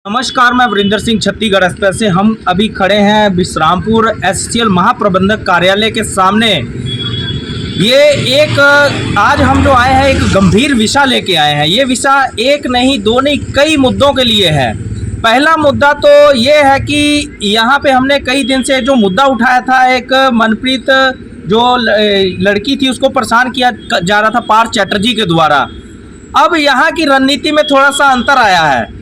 नमस्कार, मैं वरिंदर सिंह छत्तीसगढ़ एक्सप्रेस से। हम अभी खड़े हैं विश्रामपुर एससीएल महाप्रबंधक कार्यालय के सामने। ये एक आज हम जो आए हैं एक गंभीर विषय लेके आए हैं। ये विषय एक नहीं दो नहीं कई मुद्दों के लिए है। पहला मुद्दा तो ये है कि यहाँ पे हमने कई दिन से जो मुद्दा उठाया था, एक मनप्रीत जो लड़की थी उसको परेशान किया जा रहा था पार्थ चैटर्जी के द्वारा। अब यहाँ की रणनीति में थोड़ा सा अंतर आया है।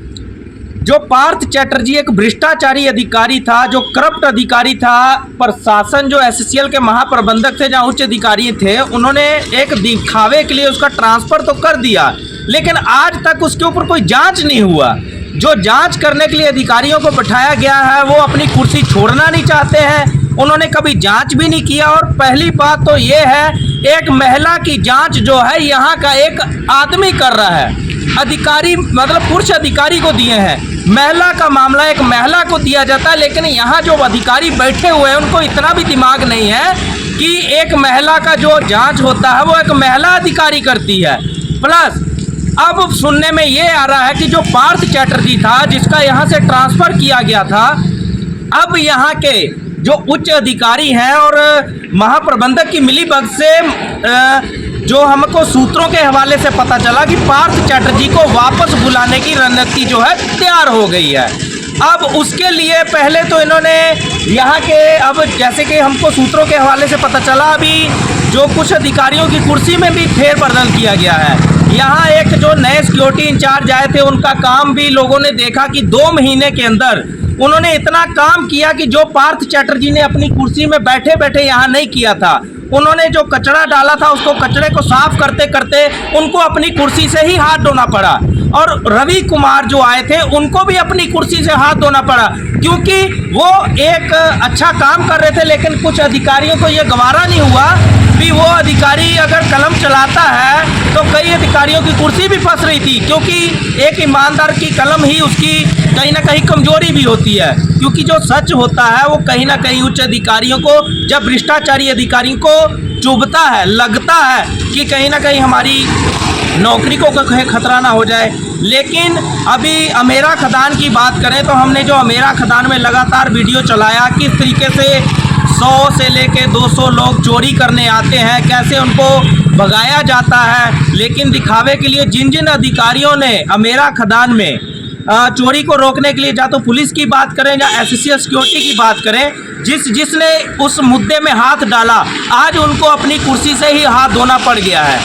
जो पार्थ चैटर्जी एक भ्रष्टाचारी अधिकारी था, जो करप्ट अधिकारी था, प्रशासन जो एससीएल के महाप्रबंधक थे, जहाँ उच्च अधिकारी थे, उन्होंने एक दिखावे के लिए उसका ट्रांसफर तो कर दिया, लेकिन आज तक उसके ऊपर कोई जांच नहीं हुआ। जो जांच करने के लिए अधिकारियों को बैठाया गया है वो अपनी कुर्सी छोड़ना नहीं चाहते हैं। उन्होंने कभी जांच भी नहीं किया। और पहली बात तो ये है, एक महिला की जांच जो है यहाँ का एक आदमी कर रहा है। अधिकारी मतलब पुरुष अधिकारी को दिए हैं, महिला का मामला एक महिला को दिया जाता है, लेकिन यहाँ जो अधिकारी बैठे हुए हैं उनको इतना भी दिमाग नहीं है कि एक महिला का जो जांच होता है वो एक महिला अधिकारी करती है। प्लस अब सुनने में ये आ रहा है कि जो पार्थ चैटर्जी था, जिसका यहाँ से ट्रांसफ़र किया गया था, अब यहाँ के जो उच्च अधिकारी हैं और महाप्रबंधक की मिलीभगत से जो हमको सूत्रों के हवाले से पता चला कि पार्थ चैटर्जी को वापस बुलाने की रणनीति जो है तैयार हो गई है। अब उसके लिए पहले तो इन्होंने यहाँ के, अब जैसे कि हमको सूत्रों के हवाले से पता चला, अभी जो कुछ अधिकारियों की कुर्सी में भी फेरबदल किया गया है। यहाँ एक जो नए सिक्योरिटी इंचार्ज आए थे, उनका काम भी लोगों ने देखा कि 2 महीने के अंदर उन्होंने इतना काम किया कि जो पार्थ चैटर्जी ने अपनी कुर्सी में बैठे बैठे यहाँ नहीं किया था। उन्होंने जो कचरा डाला था उसको कचरे को साफ करते करते उनको अपनी कुर्सी से ही हाथ धोना पड़ा। और रवि कुमार जो आए थे उनको भी अपनी कुर्सी से हाथ धोना पड़ा, क्योंकि वो एक अच्छा काम कर रहे थे। लेकिन कुछ अधिकारियों को ये गवारा नहीं हुआ भी वो अधिकारी अगर कलम चलाता है तो कई अधिकारियों की कुर्सी भी फंस रही थी, क्योंकि एक ईमानदार की कलम ही उसकी कहीं ना कहीं कमजोरी भी होती है। क्योंकि जो सच होता है वो कहीं ना कहीं उच्च अधिकारियों को, जब भ्रष्टाचारी अधिकारियों को चुभता है, लगता है कि कहीं ना कहीं हमारी नौकरी को खतरा ना हो जाए। लेकिन अभी अमेरा खदान की बात करें तो हमने जो अमेरा खदान में लगातार वीडियो चलाया, किस तरीके से 100 से लेके 200 लोग चोरी करने आते हैं, कैसे उनको भगाया जाता है। लेकिन दिखावे के लिए जिन जिन अधिकारियों ने अमेरा खदान में चोरी को रोकने के लिए, या तो पुलिस की बात करें या एससीएल सिक्योरिटी की बात करें, जिसने उस मुद्दे में हाथ डाला, आज उनको अपनी कुर्सी से ही हाथ धोना पड़ गया है।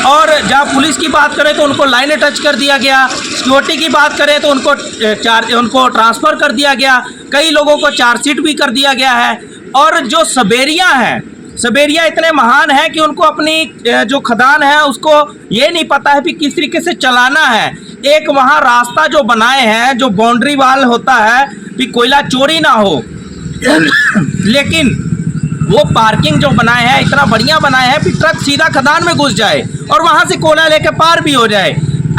और जहाँ पुलिस की बात करें तो उनको लाइनें टच कर दिया गया, सिक्योरिटी की बात करें तो उनको ट्रांसफ़र कर दिया गया, कई लोगों को चार्जशीट भी कर दिया गया है। और जो सबेरिया हैं, सबेरिया इतने महान हैं कि उनको अपनी जो खदान है उसको ये नहीं पता है कि किस तरीके से चलाना है। एक वहाँ रास्ता जो बनाए हैं, जो बाउंड्री वाल होता है कि कोयला चोरी ना हो, लेकिन वो पार्किंग जो बनाए हैं इतना बढ़िया बनाए हैं कि ट्रक सीधा खदान में घुस जाए और वहाँ से कोयला लेके पार भी हो जाए।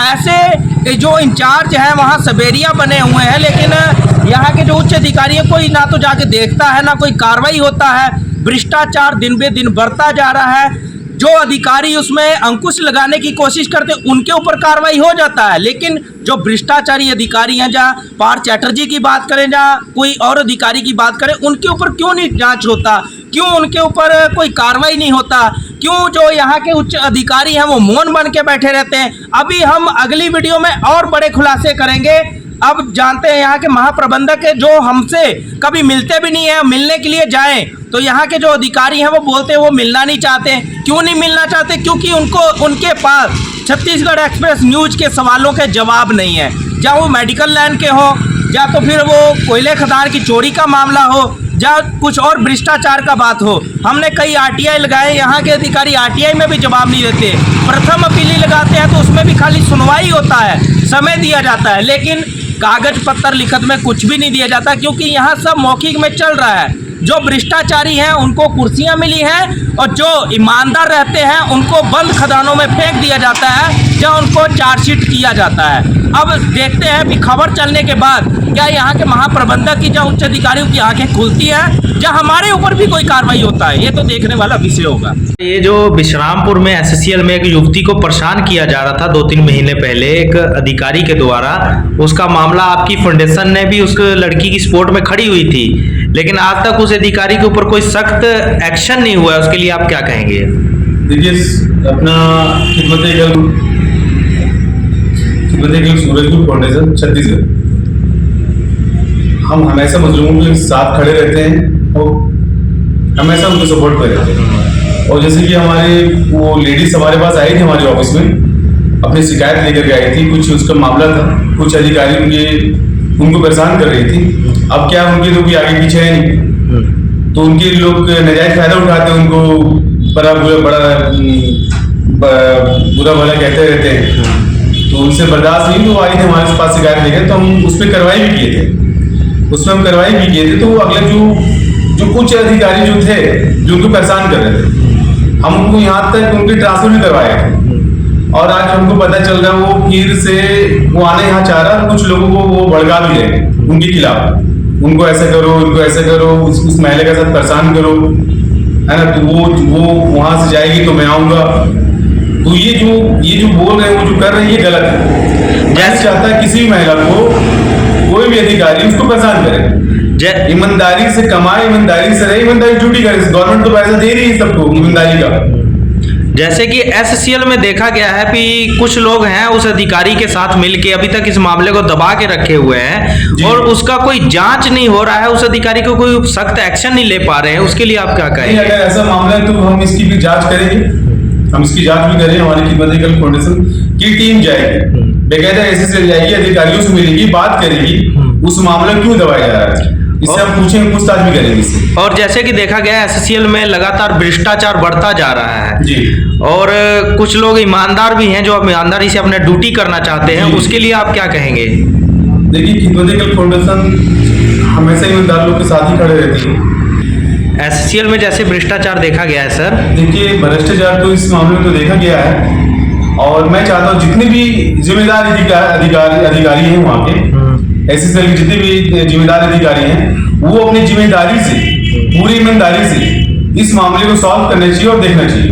ऐसे जो इंचार्ज हैं वहाँ सबेरिया बने हुए हैं, लेकिन यहाँ के जो उच्च अधिकारी है कोई ना तो जाके देखता है, ना कोई कार्रवाई होता है। भ्रष्टाचार दिन बे दिन बढ़ता जा रहा है। जो अधिकारी उसमें अंकुश लगाने की कोशिश करते उनके ऊपर कार्रवाई हो जाता है, लेकिन जो भ्रष्टाचारी अधिकारी हैं, जहाँ पार्थ चैटर्जी की बात करें, जहाँ कोई और अधिकारी की बात करें, उनके ऊपर क्यों नहीं जांच होता, क्यों उनके ऊपर कोई कार्रवाई नहीं होता, क्यों जो यहाँ के उच्च अधिकारी हैं वो मौन बन के बैठे रहते हैं। अभी हम अगली वीडियो में और बड़े खुलासे करेंगे। अब जानते हैं यहाँ के महाप्रबंधक है जो हमसे कभी मिलते भी नहीं है, मिलने के लिए जाएं तो यहाँ के जो अधिकारी हैं वो बोलते हैं वो मिलना नहीं चाहते। क्यों नहीं मिलना चाहते? क्योंकि उनके पास छत्तीसगढ़ एक्सप्रेस न्यूज के सवालों के जवाब नहीं है। चाहे वो मेडिकल लाइन के हो, या तो फिर वो कोयले खदान की चोरी का मामला हो, या कुछ और भ्रष्टाचार का बात हो। हमने कई आरटीआई लगाए, यहाँ के अधिकारी आरटीआई में भी जवाब नहीं देते। प्रथम अपील लगाते हैं तो उसमें भी खाली सुनवाई होता है, समय दिया जाता है, लेकिन कागज पत्तर लिखत में कुछ भी नहीं दिया जाता, क्योंकि यहाँ सब मौखिक में चल रहा है। जो भ्रष्टाचारी हैं उनको कुर्सियां मिली हैं और जो ईमानदार रहते हैं उनको बंद खदानों में फेंक दिया जाता है, जहाँ उनको चार्जशीट किया जाता है। अब देखते हैं कि खबर चलने के बाद क्या यहाँ के महाप्रबंधक की या उच्च अधिकारियों की आंखें खुलती है या हमारे ऊपर भी कोई कार्रवाई होता है, ये तो देखने वाला विषय होगा। ये जो विश्रामपुर में एससीएल में एक युवती को परेशान किया जा रहा था 2-3 महीने पहले एक अधिकारी के द्वारा, उसका मामला आपकी फाउंडेशन ने भी उस लड़की की सपोर्ट में खड़ी हुई थी, लेकिन आज तक उस अधिकारी के ऊपर कोई सख्त एक्शन नहीं हुआ है, उसके लिए आप क्या कहेंगे? देखिए, अपना खिदमत सूरजपुर फाउंडेशन छत्तीसगढ़, हम हमेशा मजलूमों के साथ खड़े रहते हैं और हमेशा उनको सपोर्ट कर रहते हैं। और जैसे कि हमारे वो लेडीज हमारे पास आई थी हमारे ऑफिस में, अपनी शिकायत लेकर के आई थी, कुछ उसका मामला था, कुछ अधिकारी उनको परेशान कर रही थी। अब क्या उनकी तो कोई आगे पीछे है नहीं, तो उनके लोग नाजायज फायदा उठाते हैं, उनको बड़ा भला कहते रहते हैं, तो उनसे बर्दाश्त नहीं, तो आई थे हमारे पास शिकायत लेकर, तो हम उस पर कार्रवाई भी किए थे। उसमें हम कार्रवाई भी किए थे, तो अगले जो कुछ अधिकारी जो थे जो उनको परेशान कर रहे थे, हम उनको यहाँ तक उनके ट्रांसफर भी करवाए थे। और आज हमको पता चल रहा है वो फिर से वो आने यहाँ चाह रहा, कुछ लोगों को वो भड़का भी रहे उनके खिलाफ, उनको ऐसा करो, उनको ऐसा करो, उस महिला के साथ परेशान करो, है ना, तो वो वहां से जाएगी तो मैं आऊंगा। तो ये जो बोल रहे हैं, वो जो कर रहे हैं, ये गलत है। मैं चाहता है किसी भी महिला को, कोई भी अधिकारी उसको परेशान करे, ईमानदारी से कमाए, ईमानदारी से रहे, ईमानदारी ड्यूटी करे। गवर्नमेंट तो पैसा दे रही है सबको ईमानदारी का। जैसे कि एससीएल में देखा गया है कि कुछ लोग हैं उस अधिकारी के साथ मिलके अभी तक इस मामले को दबा के रखे हुए हैं और उसका कोई जांच नहीं हो रहा है, उस अधिकारी को कोई सख्त एक्शन नहीं ले पा रहे हैं, उसके लिए आप क्या कहेंगे? अगर ऐसा मामला है तो हम इसकी भी जांच करेंगे, हम इसकी जांच भी करें। हमारी खिदमत फाउंडेशन की टीम जाएगी, बेकायदा एससीएल जाएगी, अधिकारियों से मिलेगी, बात करेगी उस मामला क्यों दबाया जा रहा है, इससे हम पूछेंगे, पूछताछ भी करेंगे इससे। और जैसे कि देखा गया एससीएल में लगातार भ्रष्टाचार बढ़ता जा रहा है जी, और कुछ लोग ईमानदार भी हैं जो ईमानदारी से अपना ड्यूटी करना चाहते हैं, उसके लिए आप क्या कहेंगे? देखिए, खिदमत फाउंडेशन हमेशा ईमानदार लोग के साथ ही खड़े रहती है। एससीएल में जैसे भ्रष्टाचार देखा गया है सर, देखिए भ्रष्टाचार तो इस मामले में तो देखा गया है, और मैं चाहता हूँ जितने भी जिम्मेदार अधिकारी हैं वहाँ के, एससीएल के जितने भी जिम्मेदार अधिकारी हैं, वो अपनी जिम्मेदारी से, पूरी ईमानदारी से इस मामले को सॉल्व करना चाहिए और देखना चाहिए।